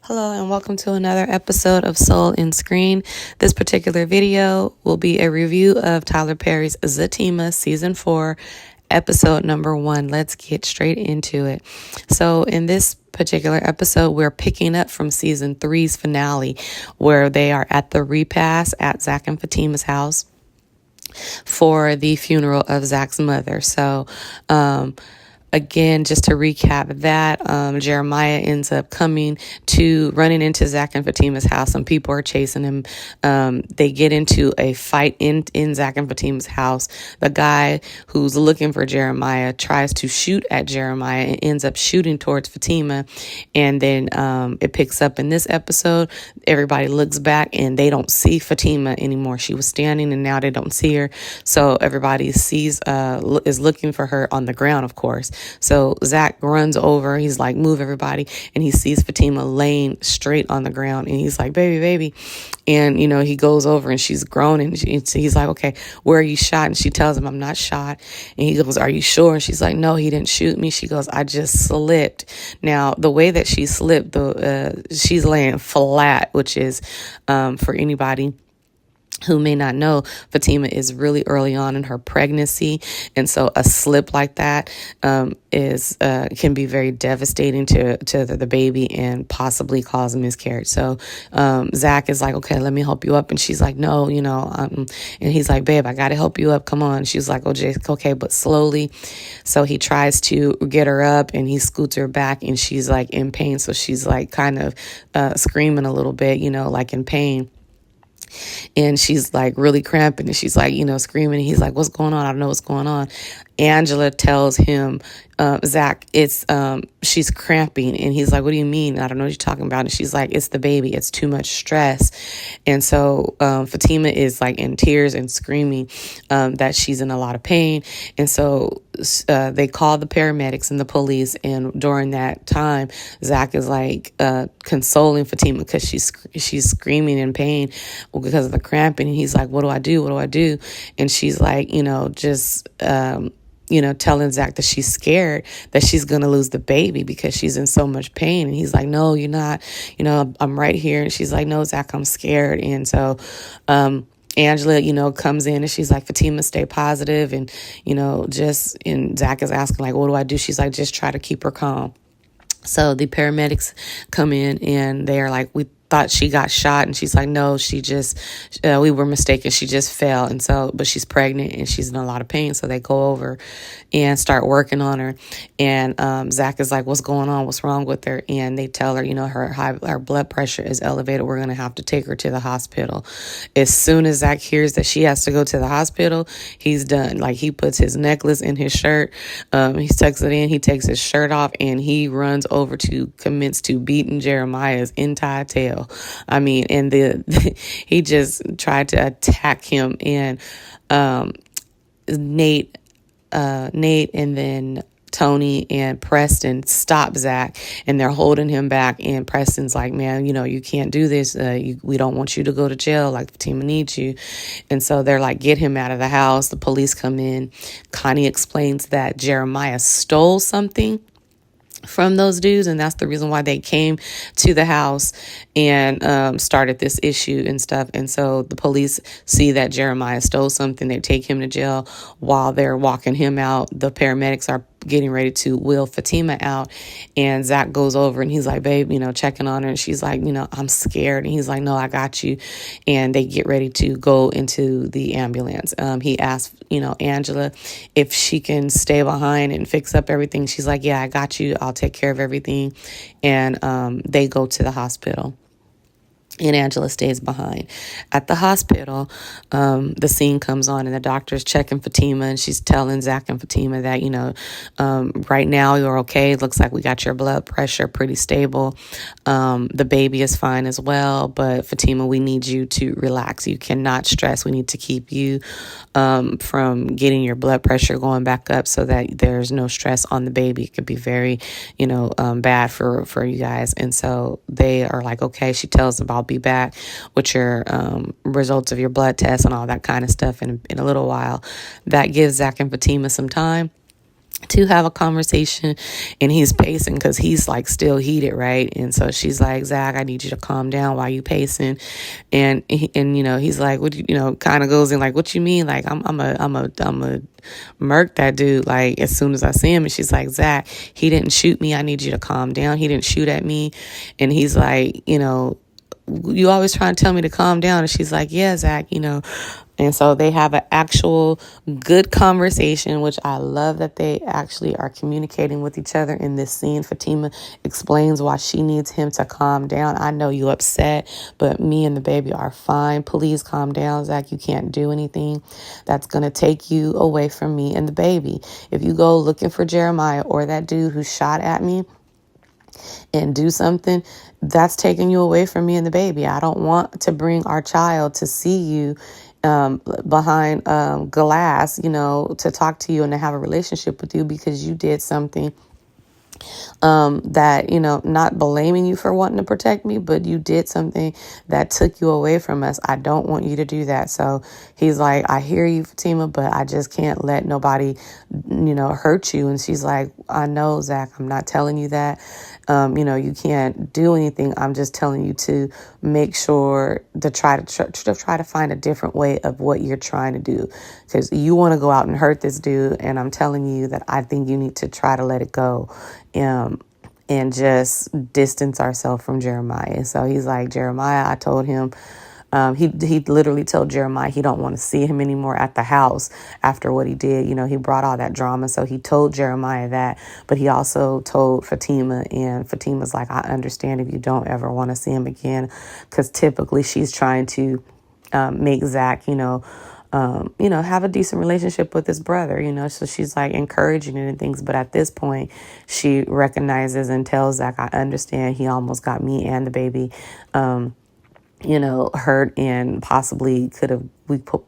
Hello and welcome to another episode of Soul in Screen. This particular video will be a review of Tyler Perry's Zatima Season 4, Episode number 1. Let's get straight into it. So in this particular episode, we're picking up from Season 3's finale, where they are at the repast at Zach and Fatima's house for the funeral of Zach's mother. So, again, just to recap that, Jeremiah ends up running into Zach and Fatima's house. Some people are chasing him. They get into a fight in Zach and Fatima's house. The guy who's looking for Jeremiah tries to shoot at Jeremiah and ends up shooting towards Fatima. And then it picks up in this episode. Everybody looks back and they don't see Fatima anymore. She was standing and now they don't see her. So everybody is looking for her on the ground, of course. So Zach runs over. He's like, move everybody. And he sees Fatima laying straight on the ground. And he's like, baby. And, he goes over and she's groaning. He's like, okay, where are you shot? And she tells him, I'm not shot. And he goes, are you sure? And she's like, no, he didn't shoot me. She goes, I just slipped. Now, the way that she slipped, she's laying flat, which is for anybody who may not know, Fatima is really early on in her pregnancy. And so a slip like that can be very devastating to the baby and possibly cause a miscarriage. So Zach is like, okay, let me help you up. And she's like, no, and he's like, babe, I got to help you up. Come on. She's like, oh, Jake, okay, but slowly. So he tries to get her up and he scoots her back and she's like in pain. So she's like kind of screaming a little bit, like in pain. And she's like really cramping and she's like, screaming. And he's like, what's going on? I don't know what's going on. Angela tells him, Zach, she's cramping. And he's like, what do you mean? I don't know what you're talking about. And she's like, it's the baby. It's too much stress. And so Fatima is like in tears and screaming that she's in a lot of pain. And so they call the paramedics and the police. And during that time, Zach is like consoling Fatima because she's screaming in pain because of the cramping. And he's like, what do I do? What do I do? And she's like, just telling Zach that she's scared that she's going to lose the baby because she's in so much pain. And he's like, no, you're not, I'm right here. And she's like, no, Zach, I'm scared. And so, Angela, comes in and she's like, Fatima, stay positive. And, and Zach is asking like, what do I do? She's like, just try to keep her calm. So the paramedics come in and they're like, we thought she got shot. And she's like, no, we were mistaken. She just fell. And so, but she's pregnant and she's in a lot of pain. So they go over and start working on her. And Zach is like, what's going on? What's wrong with her? And they tell her, her blood pressure is elevated. We're going to have to take her to the hospital. As soon as Zach hears that she has to go to the hospital, he's done. Like he puts his necklace in his shirt. He tucks it in. He takes his shirt off and he runs over to commence to beating Jeremiah's entire tail. I mean, and he just tried to attack him, and Nate and then Tony and Preston stop Zach and they're holding him back. And Preston's like, man, you can't do this. We don't want you to go to jail. Like Fatima needs you. And so they're like, get him out of the house. The police come in. Connie explains that Jeremiah stole something from those dudes, and that's the reason why they came to the house and started this issue and stuff. And so the police see that Jeremiah stole something. They take him to jail. While they're walking him out, the paramedics are getting ready to wheel Fatima out, and Zach goes over and he's like, babe, checking on her, and she's like, I'm scared. And he's like, no, I got you. And they get ready to go into the ambulance. He asked Angela if she can stay behind and fix up everything. She's like, yeah, I got you, I'll take care of everything. And they go to the hospital. And Angela stays behind. At the hospital, the scene comes on and the doctor's checking Fatima and she's telling Zach and Fatima that, right now you're okay. It looks like we got your blood pressure pretty stable. The baby is fine as well. But Fatima, we need you to relax. You cannot stress. We need to keep you from getting your blood pressure going back up so that there's no stress on the baby. It could be very, bad for you guys. And so they are like, okay. She tells them, I'll be back with your results of your blood test and all that kind of stuff in a little while. That gives Zach and Fatima some time. to have a conversation, and he's pacing because he's like still heated, right? And so she's like, Zach, I need you to calm down while you pacing. And he's like, what kind of goes in like, what you mean? Like, I'm a murk that dude like as soon as I see him. And she's like, Zach, he didn't shoot me. I need you to calm down. He didn't shoot at me. And he's like, you always try to tell me to calm down. And she's like, yeah, Zach, And so they have an actual good conversation, which I love that they actually are communicating with each other in this scene. Fatima explains why she needs him to calm down. I know you upset, but me and the baby are fine. Please calm down, Zach. You can't do anything that's going to take you away from me and the baby. If you go looking for Jeremiah or that dude who shot at me and do something, that's taking you away from me and the baby. I don't want to bring our child to see you behind glass, to talk to you and to have a relationship with you because you did something that, not blaming you for wanting to protect me, but you did something that took you away from us. I don't want you to do that. So he's like, I hear you, Fatima, but I just can't let nobody, hurt you. And she's like, I know, Zach, I'm not telling you that. You can't do anything. I'm just telling you to make sure to try to find a different way of what you're trying to do, because you want to go out and hurt this dude. And I'm telling you that I think you need to try to let it go. And just distance ourselves from Jeremiah. So he's like, Jeremiah, I told him, he literally told Jeremiah he don't want to see him anymore at the house after what he did. He brought all that drama. So he told Jeremiah that, but he also told Fatima, and Fatima's like, I understand if you don't ever want to see him again, because typically she's trying to make Zach, have a decent relationship with his brother, so she's like encouraging it and things. But at this point, she recognizes and tells Zach, I understand he almost got me and the baby, hurt, and possibly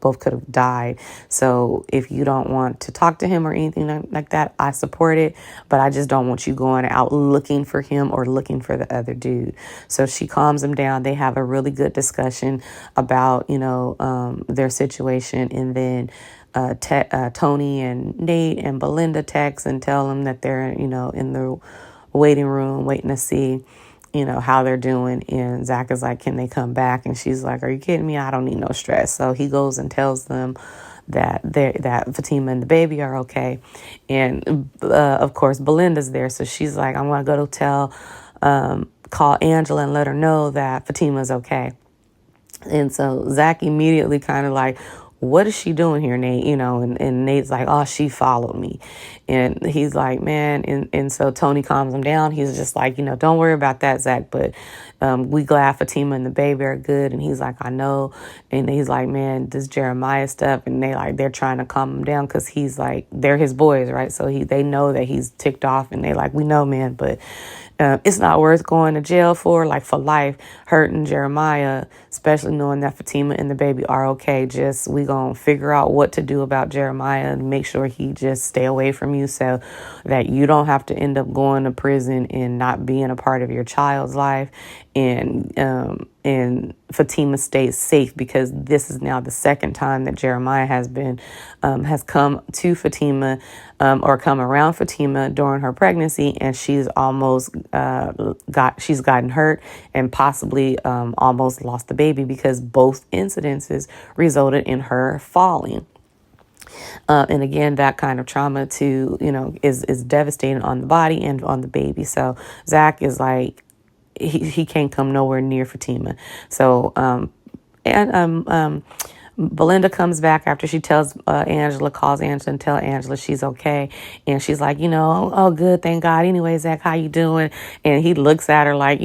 both could have died. So if you don't want to talk to him or anything like that, I support it, but I just don't want you going out looking for him or looking for the other dude. So she calms him down. They have a really good discussion about, their situation. And then Tony and Nate and Belinda text and tell them that they're, in the waiting room waiting to see how they're doing. And Zach is like, can they come back? And she's like, are you kidding me? I don't need no stress. So he goes and tells them that Fatima and the baby are okay. And of course, Belinda's there. So she's like, I'm going to go call Angela and let her know that Fatima's okay. And so Zach immediately kind of like, what is she doing here, Nate? And Nate's like, oh, she followed me. And he's like, man. And so Tony calms him down. He's just like, don't worry about that, Zach. But we glad Fatima and the baby are good. And he's like, I know. And he's like, man, this Jeremiah stuff. And they're trying to calm him down because he's like, they're his boys, right? So they know that he's ticked off, and they like, we know, man, but it's not worth going to jail for life, hurting Jeremiah, especially knowing that Fatima and the baby are okay. Just we gonna figure out what to do about Jeremiah and make sure he just stay away from you, so that you don't have to end up going to prison and not being a part of your child's life. And Fatima stays safe, because this is now the second time that Jeremiah has come to Fatima or come around Fatima during her pregnancy, and she's almost gotten hurt and possibly almost lost the baby, because both incidences resulted in her falling. And again, that kind of trauma is devastating on the body and on the baby. So Zach is like, he can't come nowhere near Fatima. So, Belinda comes back after she tells calls Angela and tell Angela she's okay. And she's like, oh, good, thank God. Anyway, Zach, how you doing? And he looks at her like,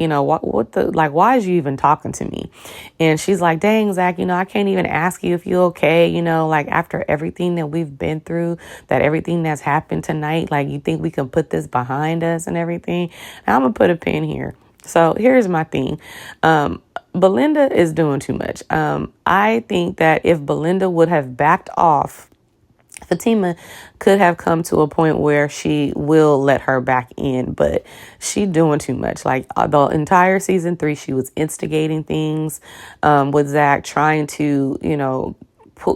why is you even talking to me? And she's like, dang, Zach, I can't even ask you if you're okay. After everything that we've been through, everything that's happened tonight, you think we can put this behind us and everything? And I'm going to put a pin here. So here's my thing. Belinda is doing too much. I think that if Belinda would have backed off, Fatima could have come to a point where she will let her back in, but she doing too much. The entire season 3, she was instigating things with Zach, trying to,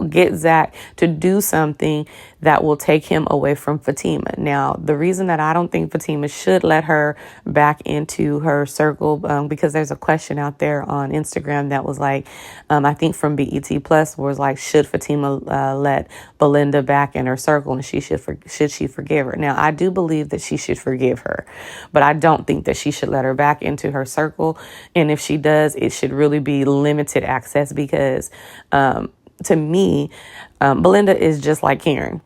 get Zach to do something that will take him away from Fatima. Now, the reason that I don't think Fatima should let her back into her circle, because there's a question out there on Instagram that was like, I think from BET Plus, was like, should Fatima let Belinda back in her circle, and should she forgive her? Now, I do believe that she should forgive her, but I don't think that she should let her back into her circle. And if she does, it should really be limited access, because to me, Belinda is just like Karen.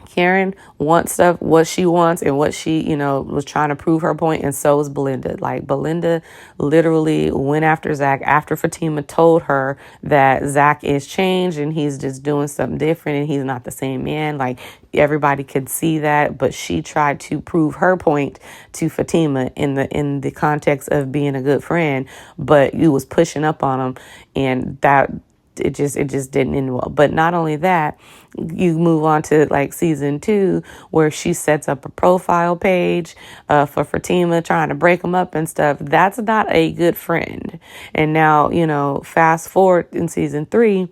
Karen wants stuff, what she wants and what she, was trying to prove her point, and so is Belinda. Like, Belinda literally went after Zach after Fatima told her that Zach is changed and he's just doing something different and he's not the same man. Like, everybody could see that, but she tried to prove her point to Fatima in the context of being a good friend, but you was pushing up on him, and that it just didn't end well. But not only that, you move on to like season 2, where she sets up a profile page for Fatima, trying to break them up and stuff. That's not a good friend. And now, fast forward in season 3,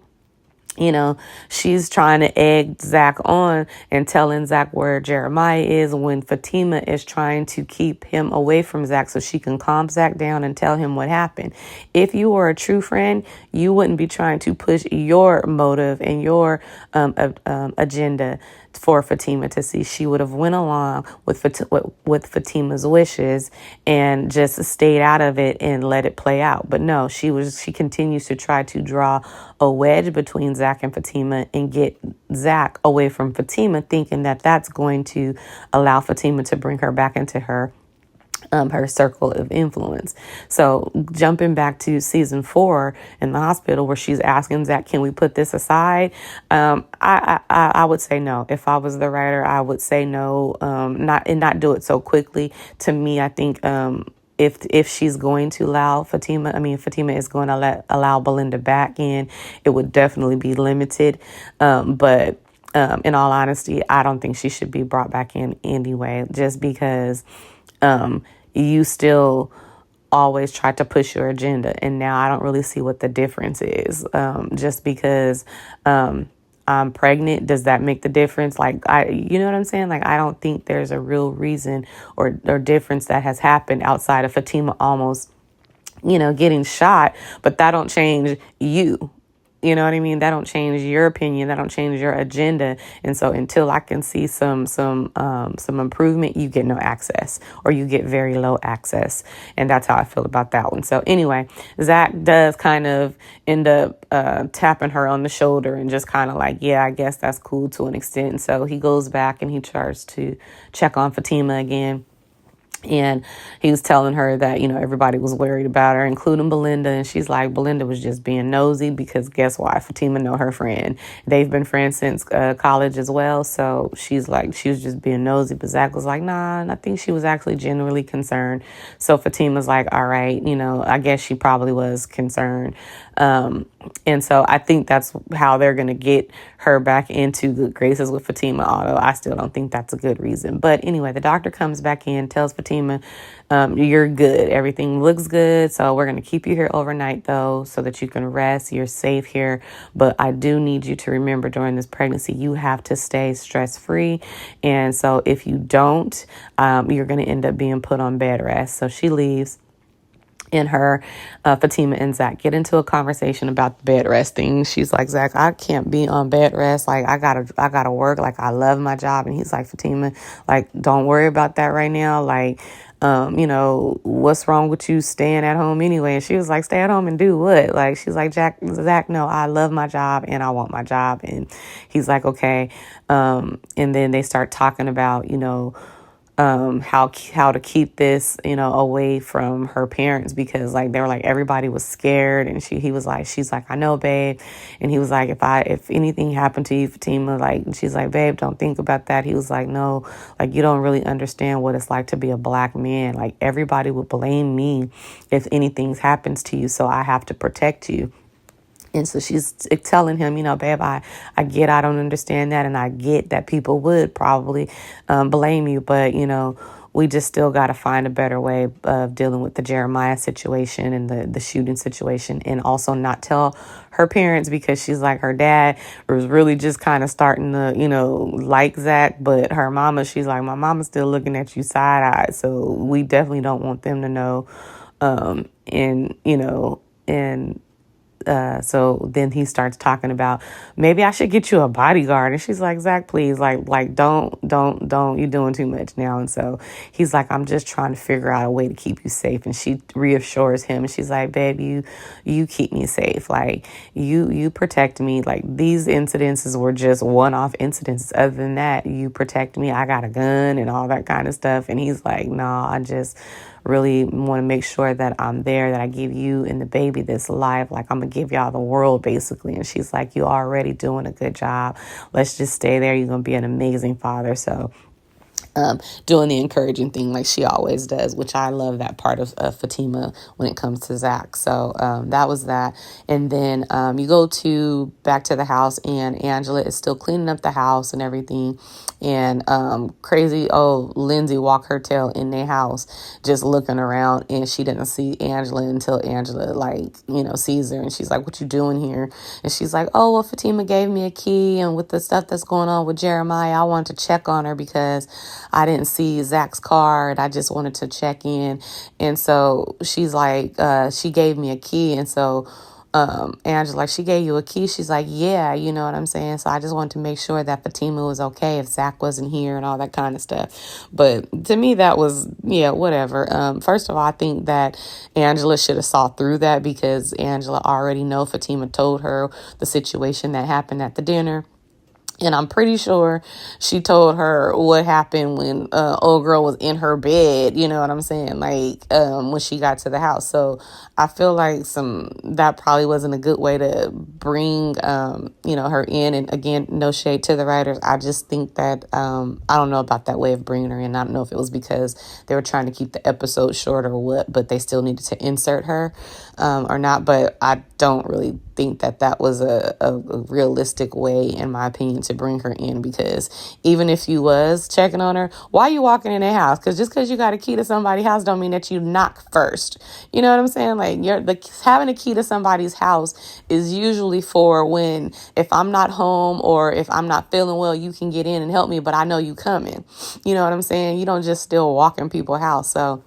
she's trying to egg Zach on and telling Zach where Jeremiah is, when Fatima is trying to keep him away from Zach so she can calm Zach down and tell him what happened. If you were a true friend, you wouldn't be trying to push your motive and your agenda for Fatima to see. She would have went along with Fatima's wishes and just stayed out of it and let it play out. But no, she continues to try to draw a wedge between Zach and Fatima and get Zach away from Fatima, thinking that that's going to allow Fatima to bring her back into her circle of influence. So jumping back to season 4 in the hospital, where she's asking Zach, can we put this aside? I would say no. If I was the writer, I would say no, not do it so quickly. To me, I think if she's going to allow Fatima is going to allow Belinda back in, it would definitely be limited. But in all honesty, I don't think she should be brought back in anyway, just because you still always try to push your agenda. And now I don't really see what the difference is. Just because I'm pregnant, does that make the difference? Like, you know what I'm saying? Like, I don't think there's a real reason or difference that has happened outside of Fatima almost, getting shot. But that don't change you. You know what I mean? That don't change your opinion. That don't change your agenda. And so until I can see some improvement, you get no access, or you get very low access. And that's how I feel about that one. So anyway, Zach does kind of end up tapping her on the shoulder and just kind of like, yeah, I guess that's cool to an extent. And so he goes back and he tries to check on Fatima again. And he was telling her that, everybody was worried about her, including Belinda. And she's like, Belinda was just being nosy, because guess why? Fatima know her friend. They've been friends since college as well. So she's like, she was just being nosy. But Zach was like, nah, and I think she was actually genuinely concerned. So Fatima's like, all right, I guess she probably was concerned. And so I think that's how they're going to get her back into good graces with Fatima, although I still don't think that's a good reason. But anyway, the doctor comes back in, tells Fatima, you're good. Everything looks good. So we're going to keep you here overnight, though, so that you can rest. You're safe here. But I do need you to remember, during this pregnancy, you have to stay stress-free. And so if you don't, you're going to end up being put on bed rest. So she leaves. And Fatima and Zach get into a conversation about the bed rest thing. She's like, Zach, I can't be on bed rest. Like, I gotta work. Like, I love my job. And he's like, Fatima, like, don't worry about that right now. Like, what's wrong with you staying at home anyway? And she was like, stay at home and do what? Like, she's like, Zach, no, I love my job and I want my job. And he's like, okay. And then they start talking about, how to keep this, away from her parents, because like they were like, everybody was scared. And she's like, I know, babe. And he was like, if anything happened to you, Fatima, like, and she's like, babe, don't think about that. He was like, no, like, you don't really understand what it's like to be a black man. Like, everybody would blame me if anything happens to you. So I have to protect you. And so she's telling him, babe, I get, I don't understand that. And I get that people would probably blame you. But, we just still got to find a better way of dealing with the Jeremiah situation and the shooting situation, and also not tell her parents, because she's like, her dad was really just kind of starting to, like Zach, but her mama, she's like, my mama's still looking at you side eyed. So we definitely don't want them to know. And so then he starts talking about, maybe I should get you a bodyguard. And she's like, Zach, please, don't, you're doing too much now. And so he's like, I'm just trying to figure out a way to keep you safe. And she reassures him. And she's like, babe, you keep me safe. Like, you protect me. Like, these incidences were just one-off incidents. Other than that, you protect me. I got a gun and all that kind of stuff. And he's like, no, I just really want to make sure that I'm there, that I give you and the baby this life. Like, I'm going to give y'all the world, basically. And she's like, you're already doing a good job. Let's just stay there. You're going to be an amazing father. So doing the encouraging thing like she always does, which I love that part of Fatima when it comes to Zach. So that was that. And then you go back to the house, and Angela is still cleaning up the house and everything. And crazy Lindsay walked her tail in their house just looking around, and she didn't see Angela until Angela sees her, and she's like, what you doing here? And she's like, oh, well, Fatima gave me a key, and with the stuff that's going on with Jeremiah, I wanted to check on her because I didn't see Zach's car, and I just wanted to check in. And so she's like, she gave me a key. And so Angela, like, she gave you a key? She's like, yeah, you know what I'm saying? So I just wanted to make sure that Fatima was okay if Zach wasn't here and all that kind of stuff. But to me, that was, whatever. First of all, I think that Angela should have saw through that, because Angela already know Fatima told her the situation that happened at the dinner. And I'm pretty sure she told her what happened when old girl was in her bed, you know what I'm saying? Like, when she got to the house. So I feel like that probably wasn't a good way to bring, her in. And again, no shade to the writers. I just think that, I don't know about that way of bringing her in. I don't know if it was because they were trying to keep the episode short or what, but they still needed to insert her or not. But I don't really think that was a realistic way, in my opinion, to bring her in, because even if you was checking on her, why are you walking in their house? Because just because you got a key to somebody's house don't mean that you knock first. You know what I'm saying? Like, having a key to somebody's house is usually for when, if I'm not home or if I'm not feeling well, you can get in and help me, but I know you coming. You know what I'm saying? You don't just still walk in people's house. So,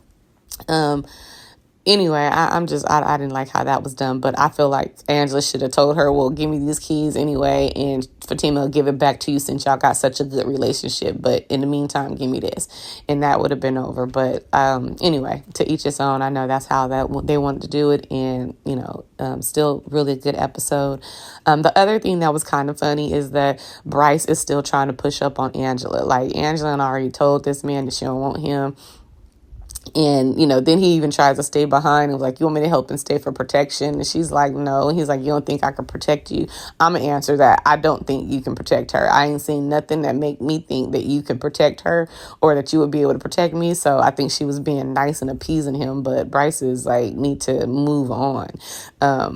anyway, I didn't like how that was done, but I feel like Angela should have told her, well, give me these keys anyway, and Fatima will give it back to you since y'all got such a good relationship. But in the meantime, give me this. And that would have been over. But anyway, to each his own. I know that's how they wanted to do it. And, still really a good episode. The other thing that was kind of funny is that Bryce is still trying to push up on Angela. Like, Angela already told this man that she don't want him. And, then he even tries to stay behind and was like, you want me to help and stay for protection? And she's like, no. And he's like, you don't think I can protect you? I'm going to answer that. I don't think you can protect her. I ain't seen nothing that make me think that you can protect her or that you would be able to protect me. So I think she was being nice and appeasing him. But Bryce is like, need to move on.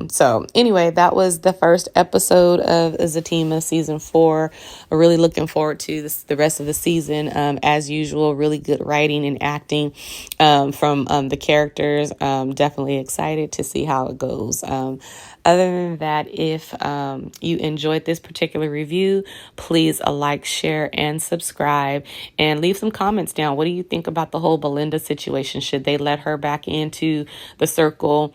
So anyway, that was the first episode of Zatima season 4. I'm really looking forward to the rest of the season. As usual, really good writing and acting from the characters. Definitely excited to see how it goes. Other than that, if you enjoyed this particular review, please like, share, and subscribe, and leave some comments down. What do you think about the whole Belinda situation? Should they let her back into the circle?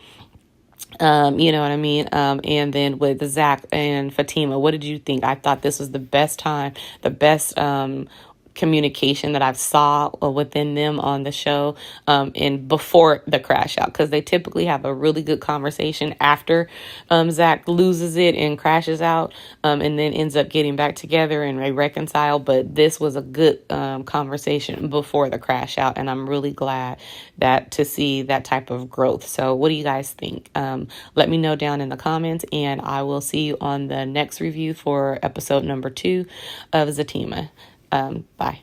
You know what I mean? And then with Zach and Fatima, what did you think? I thought this was the best communication that I've saw within them on the show, and before the crash out, because they typically have a really good conversation after Zach loses it and crashes out, and then ends up getting back together and they reconcile. But this was a good conversation before the crash out, and I'm really glad to see that type of growth. So what do you guys think? Let me know down in the comments, and I will see you on the next review for episode number 2 of Zatima. Bye.